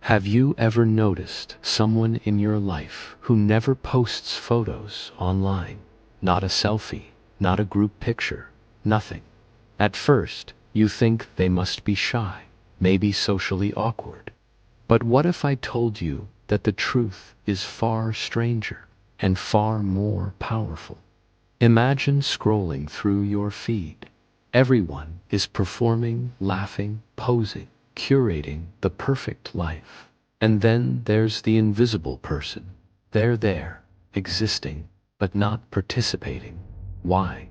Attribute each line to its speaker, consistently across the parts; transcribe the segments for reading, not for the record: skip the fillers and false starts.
Speaker 1: Have you ever noticed someone in your life who never posts photos online? Not a selfie, not a group picture, nothing. At first, you think they must be shy, maybe socially awkward. But what if I told you that the truth is far stranger and far more powerful? Imagine scrolling through your feed. Everyone is performing, laughing, posing, curating the perfect life. And then there's the invisible person. They're there, existing, but not participating. Why?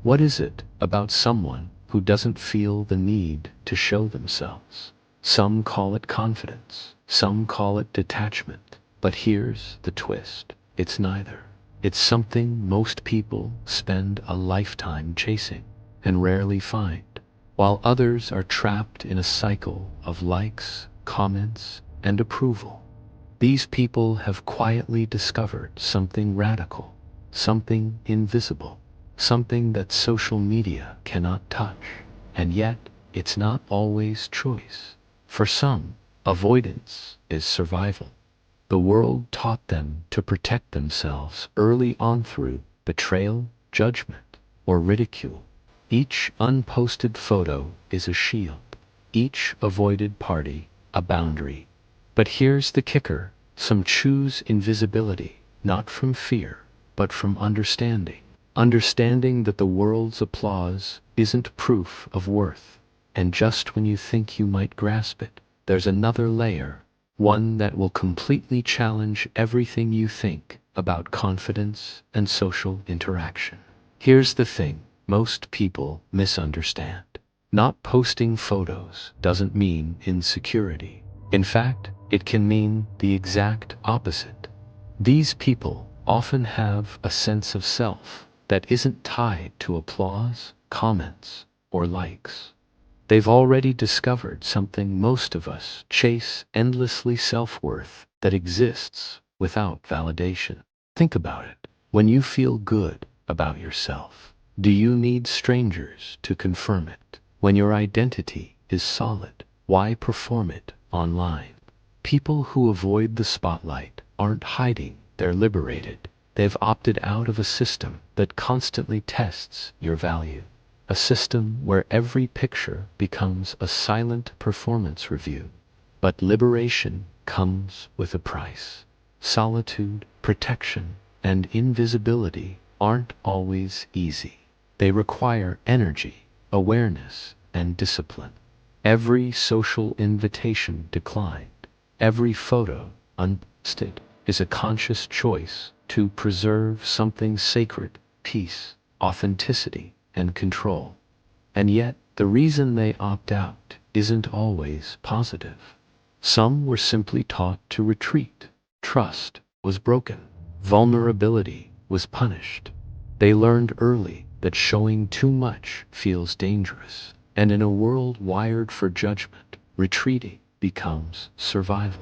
Speaker 1: What is it about someone who doesn't feel the need to show themselves? Some call it confidence, some call it detachment, but here's the twist. It's neither. It's something most people spend a lifetime chasing and rarely find, while others are trapped in a cycle of likes, comments, and approval. These people have quietly discovered something radical, something invisible, something that social media cannot touch, and yet it's not always choice. For some, avoidance is survival. The world taught them to protect themselves early on through betrayal, judgment, or ridicule. Each unposted photo is a shield, each avoided party a boundary. But here's the kicker: some choose invisibility, not from fear, but from understanding. Understanding that the world's applause isn't proof of worth. And just when you think you might grasp it, there's another layer, one that will completely challenge everything you think about confidence and social interaction. Here's the thing most people misunderstand. Not posting photos doesn't mean insecurity. In fact, it can mean the exact opposite. These people often have a sense of self that isn't tied to applause, comments, or likes. They've already discovered something most of us chase endlessly: self-worth that exists without validation. Think about it. When you feel good about yourself, do you need strangers to confirm it? When your identity is solid, why perform it online? People who avoid the spotlight aren't hiding, they're liberated. They've opted out of a system that constantly tests your value. A system where every picture becomes a silent performance review. But liberation comes with a price. Solitude, protection, and invisibility aren't always easy. They require energy, awareness, and discipline. Every social invitation declined, every photo unposted, is a conscious choice to preserve something sacred: peace, authenticity, and control. And yet, the reason they opt out isn't always positive. Some were simply taught to retreat. Trust was broken. Vulnerability was punished. They learned early that showing too much feels dangerous. And in a world wired for judgment, retreating becomes survival.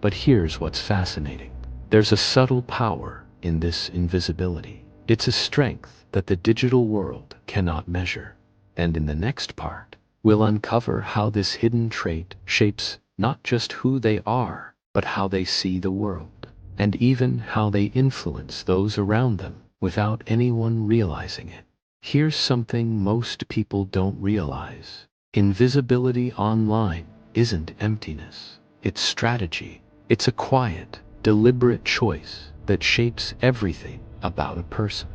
Speaker 1: But here's what's fascinating. There's a subtle power in this invisibility. It's a strength that the digital world cannot measure. And in the next part, we'll uncover how this hidden trait shapes not just who they are, but how they see the world, and even how they influence those around them without anyone realizing it. Here's something most people don't realize. Invisibility online isn't emptiness. It's strategy. It's a quiet, deliberate choice that shapes everything about a person.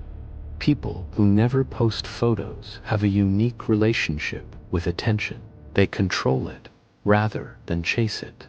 Speaker 1: People who never post photos have a unique relationship with attention. They control it rather than chase it.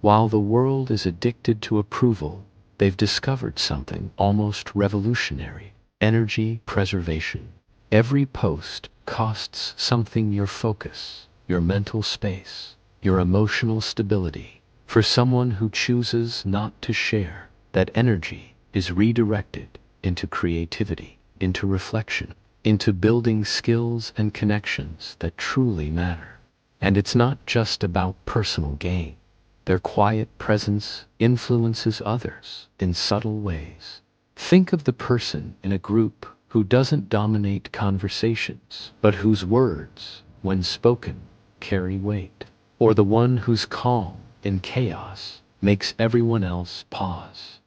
Speaker 1: While the world is addicted to approval, they've discovered something almost revolutionary: energy preservation. Every post costs something: your focus, your mental space, your emotional stability. For someone who chooses not to share, that energy is redirected into creativity, into reflection, into building skills and connections that truly matter. And it's not just about personal gain. Their quiet presence influences others in subtle ways. Think of the person in a group who doesn't dominate conversations, but whose words, when spoken, carry weight. Or the one who's calm, in chaos makes everyone else pause.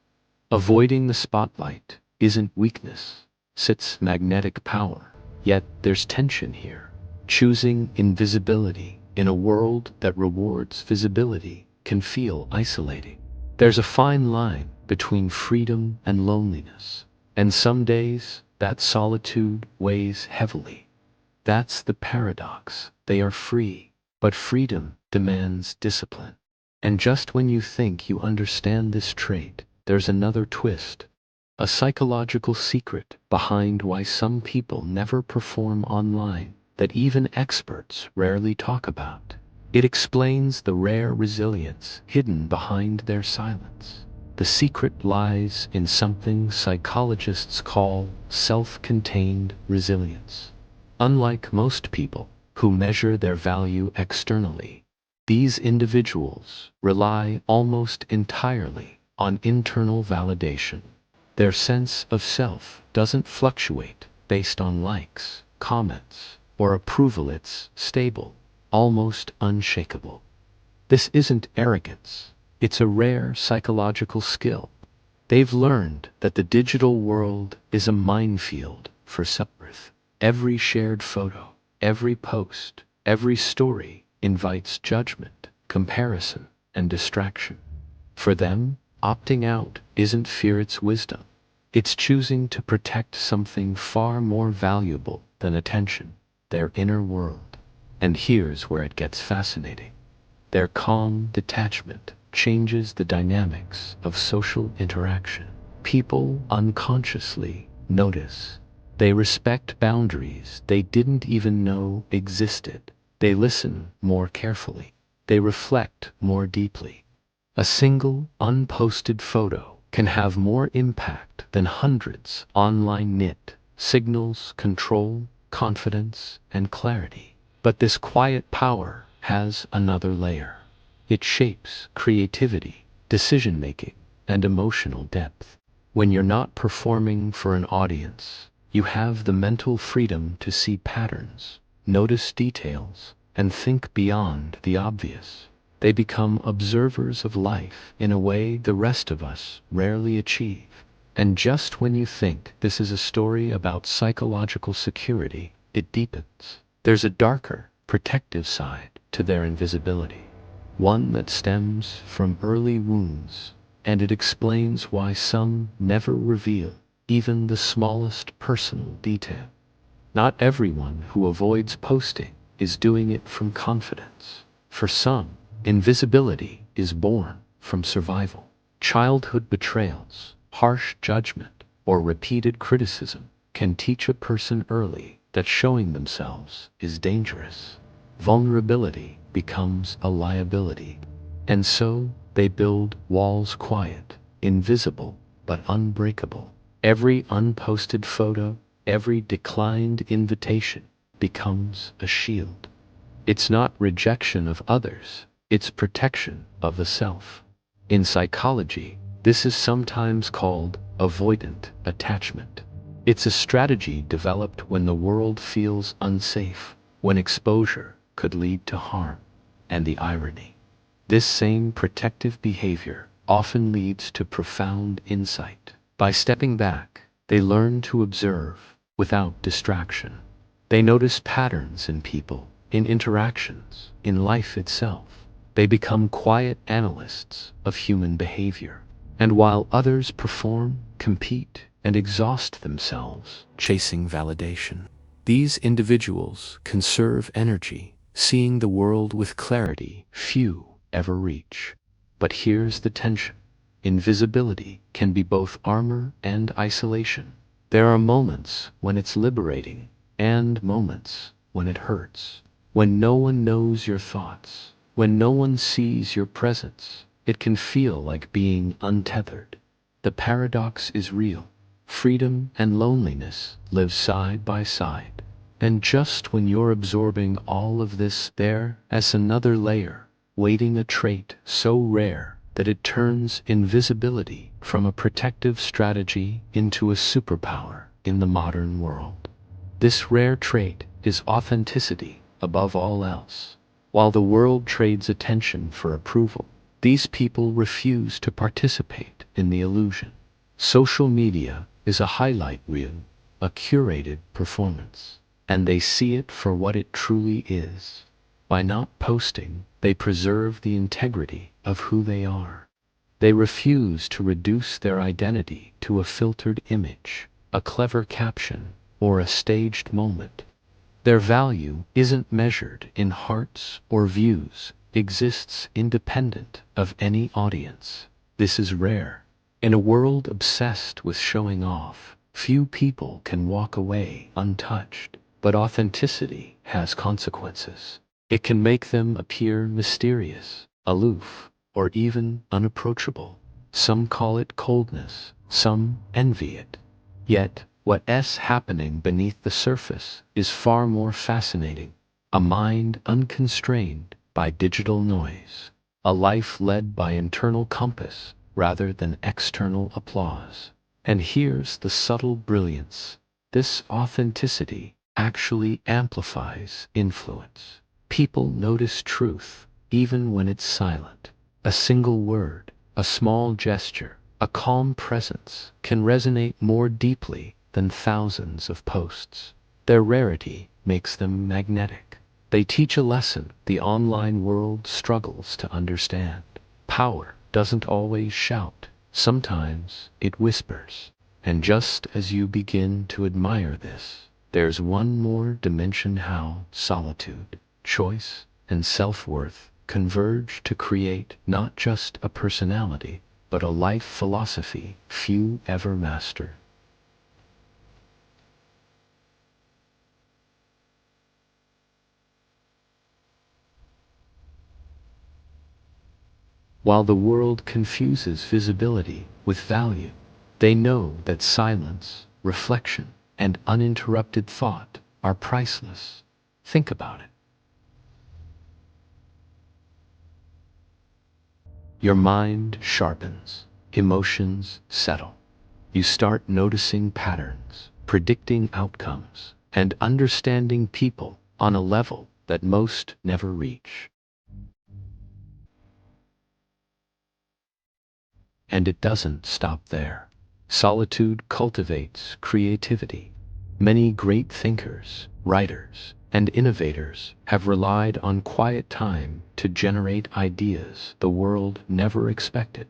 Speaker 1: Avoiding the spotlight isn't weakness, it's magnetic power. Yet there's tension here. Choosing invisibility in a world that rewards visibility can feel isolating. There's a fine line between freedom and loneliness, and some days that solitude weighs heavily. That's the paradox. They are free, but freedom demands discipline. And just when you think you understand this trait, there's another twist. A psychological secret behind why some people never perform online that even experts rarely talk about. It explains the rare resilience hidden behind their silence. The secret lies in something psychologists call self-contained resilience. Unlike most people who measure their value externally, these individuals rely almost entirely on internal validation. Their sense of self doesn't fluctuate based on likes, comments, or approval. It's stable, almost unshakable. This isn't arrogance, it's a rare psychological skill. They've learned that the digital world is a minefield for self-worth. Every shared photo, every post, every story invites judgment, comparison, and distraction. For them, opting out isn't fear, it's wisdom. It's choosing to protect something far more valuable than attention, their inner world. And here's where it gets fascinating. Their calm detachment changes the dynamics of social interaction. People unconsciously notice. They respect boundaries they didn't even know existed. They listen more carefully. They reflect more deeply. A single unposted photo can have more impact than hundreds online. It signals control, confidence, and clarity. But this quiet power has another layer. It shapes creativity, decision-making, and emotional depth. When you're not performing for an audience, you have the mental freedom to see patterns, notice details, and think beyond the obvious. They become observers of life in a way the rest of us rarely achieve. And just when you think this is a story about psychological security, it deepens. There's a darker, protective side to their invisibility, one that stems from early wounds, and it explains why some never reveal even the smallest personal detail. Not everyone who avoids posting is doing it from confidence. For some, invisibility is born from survival. Childhood betrayals, harsh judgment, or repeated criticism can teach a person early that showing themselves is dangerous. Vulnerability becomes a liability. And so they build walls, quiet, invisible, but unbreakable. Every unposted photo, every declined invitation becomes a shield. It's not rejection of others, it's protection of the self. In psychology, this is sometimes called avoidant attachment. It's a strategy developed when the world feels unsafe, when exposure could lead to harm. And the irony: this same protective behavior often leads to profound insight. By stepping back, they learn to observe without distraction. They notice patterns in people, in interactions, in life itself. They become quiet analysts of human behavior. And while others perform, compete, and exhaust themselves chasing validation, these individuals conserve energy, seeing the world with clarity few ever reach. But here's the tension. Invisibility can be both armor and isolation. There are moments when it's liberating, and moments when it hurts. When no one knows your thoughts, when no one sees your presence, it can feel like being untethered. The paradox is real. Freedom and loneliness live side by side. And just when you're absorbing all of this, there is another layer, waiting, a trait so rare that it turns invisibility from a protective strategy into a superpower in the modern world. This rare trait is authenticity above all else. While the world trades attention for approval, These people refuse to participate in the illusion. Social media is a highlight reel, a curated performance, and they see it for what it truly is. By not posting, they preserve the integrity of who they are. They refuse to reduce their identity to a filtered image, a clever caption, or a staged moment. Their value isn't measured in hearts or views, exists independent of any audience. This is rare. In a world obsessed with showing off, few people can walk away untouched, but authenticity has consequences. It can make them appear mysterious, aloof, or even unapproachable. Some call it coldness, some envy it. Yet, what's happening beneath the surface is far more fascinating. A mind unconstrained by digital noise. A life led by internal compass rather than external applause. And here's the subtle brilliance. This authenticity actually amplifies influence. People notice truth even when it's silent. A single word, a small gesture, a calm presence can resonate more deeply than thousands of posts. Their rarity makes them magnetic. They teach a lesson the online world struggles to understand. Power doesn't always shout. Sometimes it whispers. And just as you begin to admire this, there's one more dimension: how solitude, choice, and self-worth converge to create not just a personality, but a life philosophy few ever master. While the world confuses visibility with value, they know that silence, reflection, and uninterrupted thought are priceless. Think about it. Your mind sharpens, emotions settle. You start noticing patterns, predicting outcomes, and understanding people on a level that most never reach. And it doesn't stop there. Solitude cultivates creativity. Many great thinkers, writers, and innovators have relied on quiet time to generate ideas the world never expected.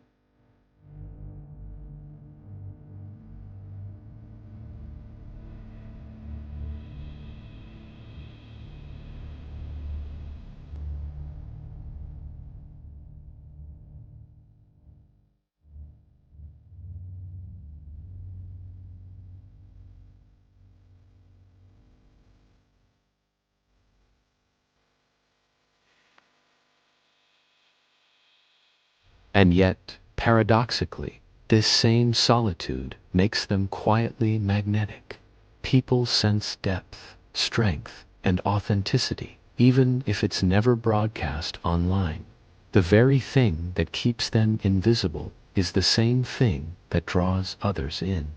Speaker 1: And yet, paradoxically, this same solitude makes them quietly magnetic. People sense depth, strength, and authenticity, even if it's never broadcast online. The very thing that keeps them invisible is the same thing that draws others in.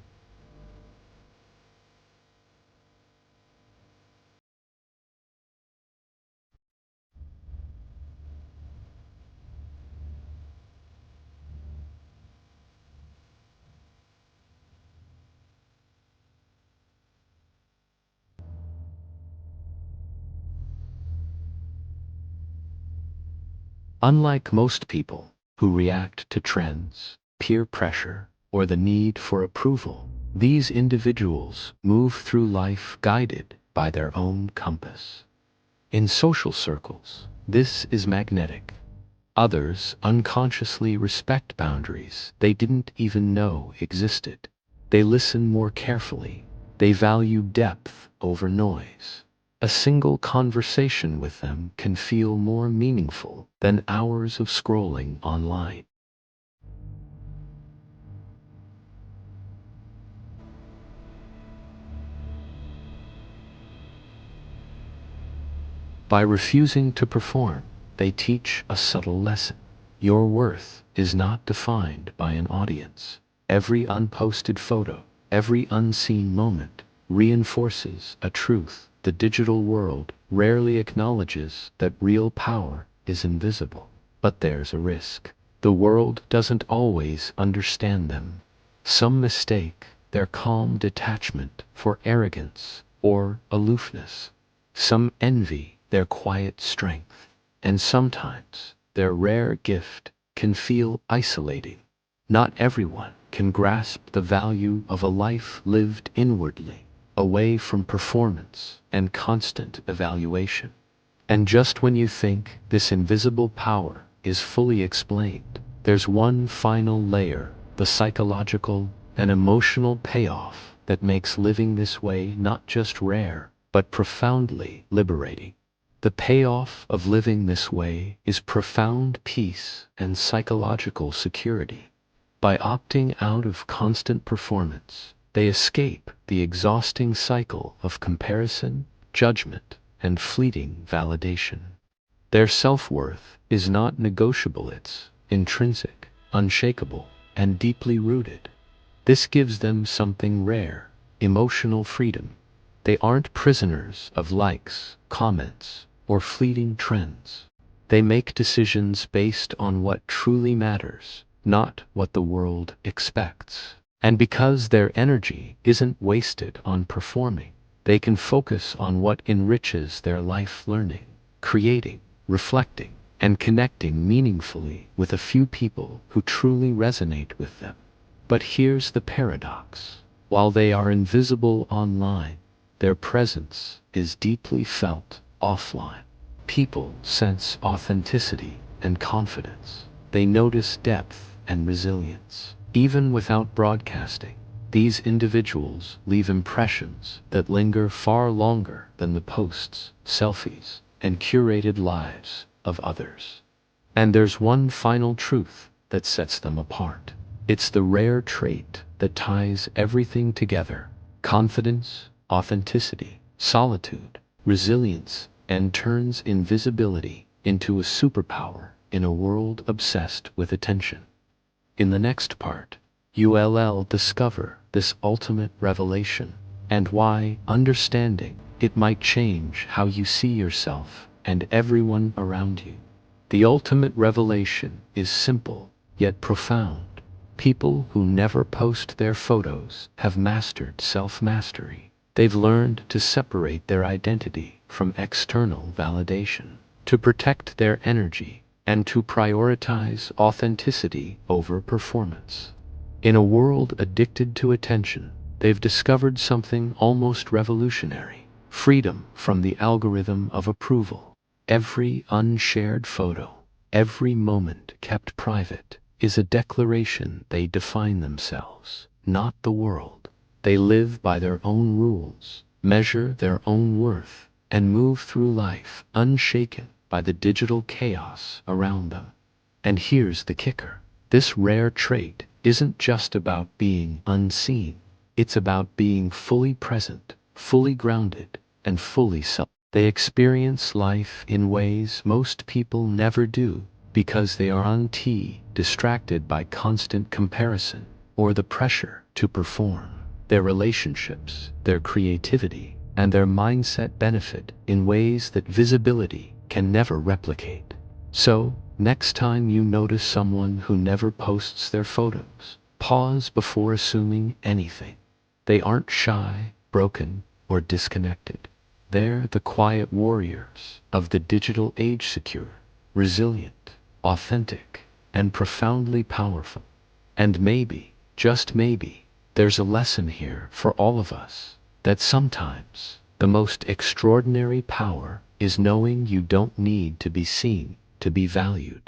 Speaker 1: Unlike most people who react to trends, peer pressure, or the need for approval, these individuals move through life guided by their own compass. In social circles, this is magnetic. Others unconsciously respect boundaries they didn't even know existed. They listen more carefully. They value depth over noise. A single conversation with them can feel more meaningful than hours of scrolling online. By refusing to perform, they teach a subtle lesson. Your worth is not defined by an audience. Every unposted photo, every unseen moment, reinforces a truth the digital world rarely acknowledges: that real power is invisible. But there's a risk. The world doesn't always understand them. Some mistake their calm detachment for arrogance or aloofness. Some envy their quiet strength, and sometimes their rare gift can feel isolating. Not everyone can grasp the value of a life lived inwardly, away from performance and constant evaluation. And just when you think this invisible power is fully explained, there's one final layer, the psychological and emotional payoff that makes living this way not just rare, but profoundly liberating. The payoff of living this way is profound peace and psychological security. By opting out of constant performance, they escape the exhausting cycle of comparison, judgment, and fleeting validation. Their self-worth is not negotiable, it's intrinsic, unshakable, and deeply rooted. This gives them something rare, emotional freedom. They aren't prisoners of likes, comments, or fleeting trends. They make decisions based on what truly matters, not what the world expects. And because their energy isn't wasted on performing, they can focus on what enriches their life, learning, creating, reflecting, and connecting meaningfully with a few people who truly resonate with them. But here's the paradox. While they are invisible online, their presence is deeply felt offline. People sense authenticity and confidence. They notice depth and resilience. Even without broadcasting, these individuals leave impressions that linger far longer than the posts, selfies, and curated lives of others. And there's one final truth that sets them apart. It's the rare trait that ties everything together: confidence, authenticity, solitude, resilience, and turns invisibility into a superpower in a world obsessed with attention. In the next part, you'll discover this ultimate revelation and why understanding it might change how you see yourself and everyone around you. The ultimate revelation is simple, yet profound. People who never post their photos have mastered self-mastery. They've learned to separate their identity from external validation, to protect their energy, and to prioritize authenticity over performance. In a world addicted to attention, they've discovered something almost revolutionary: freedom from the algorithm of approval. Every unshared photo, every moment kept private, is a declaration they define themselves, not the world. They live by their own rules, measure their own worth, and move through life unshaken by the digital chaos around them. And here's the kicker. This rare trait isn't just about being unseen. It's about being fully present, fully grounded, and fully self. They experience life in ways most people never do because they are distracted by constant comparison or the pressure to perform. Their relationships, their creativity, and their mindset benefit in ways that visibility can never replicate. So, next time you notice someone who never posts their photos, pause before assuming anything. They aren't shy, broken, or disconnected. They're the quiet warriors of the digital age, secure, resilient, authentic, and profoundly powerful. And maybe, just maybe, there's a lesson here for all of us, that sometimes the most extraordinary power is knowing you don't need to be seen to be valued.